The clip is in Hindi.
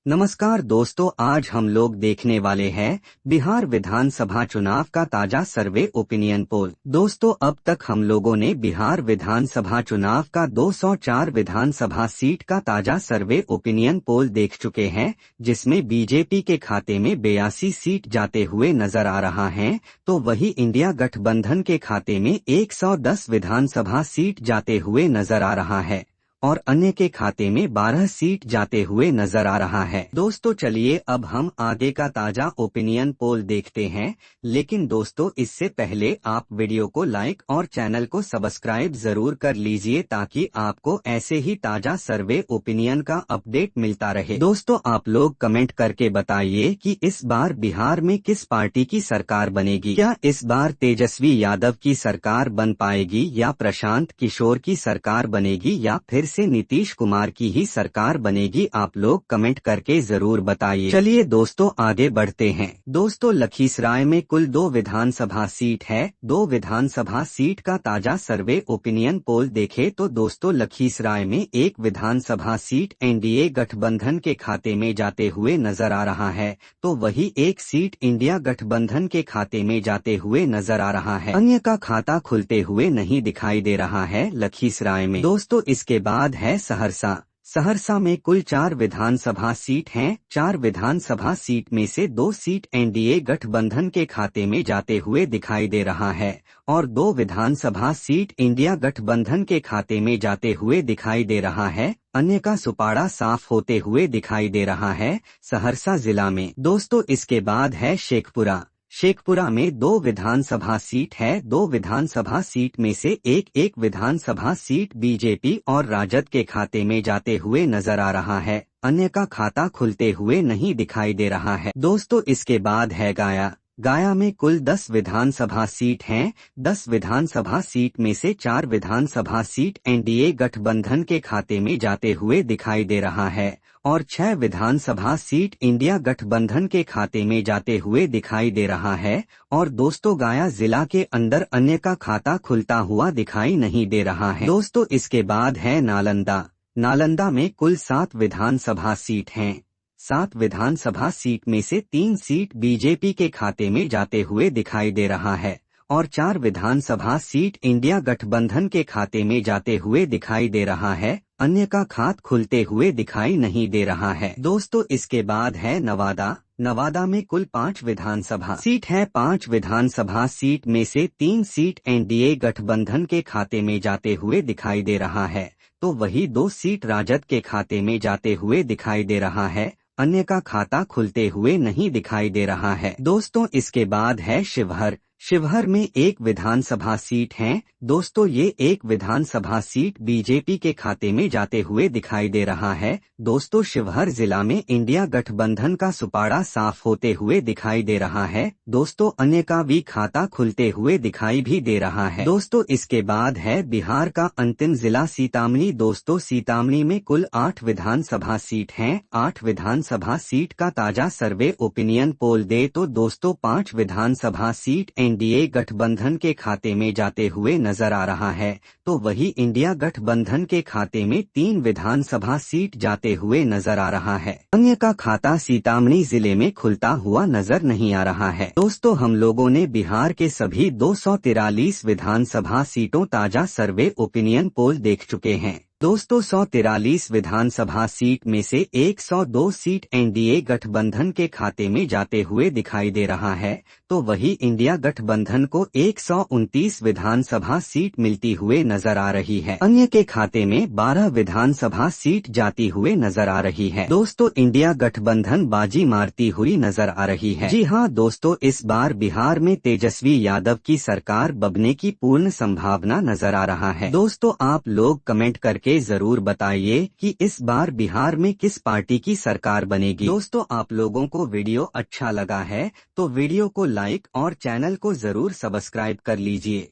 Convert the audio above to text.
नमस्कार दोस्तों, आज हम लोग देखने वाले हैं बिहार विधानसभा चुनाव का ताजा सर्वे ओपिनियन पोल। दोस्तों, अब तक हम लोगों ने बिहार विधानसभा चुनाव का 204 विधानसभा सीट का ताजा सर्वे ओपिनियन पोल देख चुके हैं, जिसमें बीजेपी के खाते में 82 सीट जाते हुए नजर आ रहा है, तो वही इंडिया गठबंधन के खाते में 110 विधानसभा सीट जाते हुए नजर आ रहा है और अन्य के खाते में 12 सीट जाते हुए नजर आ रहा है। दोस्तों चलिए अब हम आगे का ताजा ओपिनियन पोल देखते हैं, लेकिन दोस्तों इससे पहले आप वीडियो को लाइक और चैनल को सब्सक्राइब जरूर कर लीजिए ताकि आपको ऐसे ही ताजा सर्वे ओपिनियन का अपडेट मिलता रहे। दोस्तों आप लोग कमेंट करके बताइए कि इस बार बिहार में किस पार्टी की सरकार बनेगी। क्या इस बार तेजस्वी यादव की सरकार बन पाएगी या प्रशांत किशोर की सरकार बनेगी या फिर से नीतीश कुमार की ही सरकार बनेगी। आप लोग कमेंट करके जरूर बताइए। चलिए दोस्तों आगे बढ़ते हैं। दोस्तों लखीसराय में कुल 2 विधानसभा सीट है। 2 विधानसभा सीट का ताजा सर्वे ओपिनियन पोल देखे तो दोस्तों लखीसराय में 1 विधानसभा सीट एनडीए गठबंधन के खाते में जाते हुए नजर आ रहा है, तो वही 1 सीट इंडिया गठबंधन के खाते में जाते हुए नजर आ रहा है। अन्य का खाता खुलते हुए नहीं दिखाई दे रहा है लखीसराय में। दोस्तों इसके बाद है सहरसा। सहरसा में कुल 4 विधानसभा सीट हैं। 4 विधानसभा सीट में से 2 सीट एनडीए गठबंधन के खाते में जाते हुए दिखाई दे रहा है और 2 विधानसभा सीट इंडिया गठबंधन के खाते में जाते हुए दिखाई दे रहा है। अन्य का सुपाड़ा साफ होते हुए दिखाई दे रहा है सहरसा जिला में। दोस्तों इसके बाद है शेखपुरा। शेखपुरा में 2 विधानसभा सीट है। 2 विधानसभा सीट में से एक विधानसभा सीट बीजेपी और राजद के खाते में जाते हुए नजर आ रहा है। अन्य का खाता खुलते हुए नहीं दिखाई दे रहा है। दोस्तों इसके बाद है गया। गया में कुल 10 विधानसभा सीट हैं। 10 विधानसभा सीट में से 4 विधानसभा सीट एनडीए गठबंधन के खाते में जाते हुए दिखाई दे रहा है और 6 विधानसभा सीट इंडिया गठबंधन के खाते में जाते हुए दिखाई दे रहा है। और दोस्तों गया जिला के अंदर अन्य का खाता खुलता हुआ दिखाई नहीं दे रहा है। दोस्तों इसके बाद है नालंदा। नालंदा में कुल 7 विधानसभा सीट हैं। 7 विधानसभा सीट में से 3 सीट बीजेपी के खाते में जाते हुए दिखाई दे रहा है और 4 विधानसभा सीट इंडिया गठबंधन के खाते में जाते हुए दिखाई दे रहा है। अन्य का खात खुलते हुए दिखाई नहीं दे रहा है। दोस्तों इसके बाद है नवादा। नवादा में कुल 5 विधानसभा सीट है। 5 विधानसभा सीट में से 3 सीट एनडीए गठबंधन के खाते में जाते हुए दिखाई दे रहा है, तो वही 2 सीट राजद के खाते में जाते हुए दिखाई दे रहा है। अन्य का खाता खुलते हुए नहीं दिखाई दे रहा है। दोस्तों इसके बाद है शिवहर। शिवहर में 1 विधानसभा सीट है। दोस्तों ये 1 विधानसभा सीट बीजेपी के खाते में जाते हुए दिखाई दे रहा है। दोस्तों शिवहर जिला में इंडिया गठबंधन का सुपाड़ा साफ होते हुए दिखाई दे रहा है। दोस्तों अन्य का भी खाता खुलते हुए दिखाई भी दे रहा है। दोस्तों इसके बाद है बिहार का अंतिम जिला सीतामढ़ी। दोस्तों सीतामढ़ी में कुल 8 विधानसभा सीट हैं। 8 विधानसभा सीट का ताजा सर्वे ओपिनियन पोल दे तो दोस्तों 5 विधानसभा सीट एनडीए गठबंधन के खाते में जाते हुए नजर आ रहा है, तो वही इंडिया गठबंधन के खाते में 3 विधानसभा सीट जाते हुए नजर आ रहा है। अन्य का खाता सीतामढ़ी जिले में खुलता हुआ नजर नहीं आ रहा है। दोस्तों हम लोगों ने बिहार के सभी 243 विधानसभा सीटों ताजा सर्वे ओपिनियन पोल देख चुके हैं। दोस्तों 143 विधानसभा सीट में से 102 सीट एनडीए गठबंधन के खाते में जाते हुए दिखाई दे रहा है, तो वही इंडिया गठबंधन को 129 विधानसभा सीट मिलती हुए नजर आ रही है। अन्य के खाते में 12 विधानसभा सीट जाती हुए नजर आ रही है। दोस्तों इंडिया गठबंधन बाजी मारती हुई नजर आ रही है। जी हाँ दोस्तों, इस बार बिहार में तेजस्वी यादव की सरकार बनने की पूर्ण संभावना नजर आ रहा है। दोस्तों आप लोग कमेंट करके जरूर बताइए कि इस बार बिहार में किस पार्टी की सरकार बनेगी। दोस्तों आप लोगों को वीडियो अच्छा लगा है तो वीडियो को लाइक और चैनल को जरूर सब्सक्राइब कर लीजिए।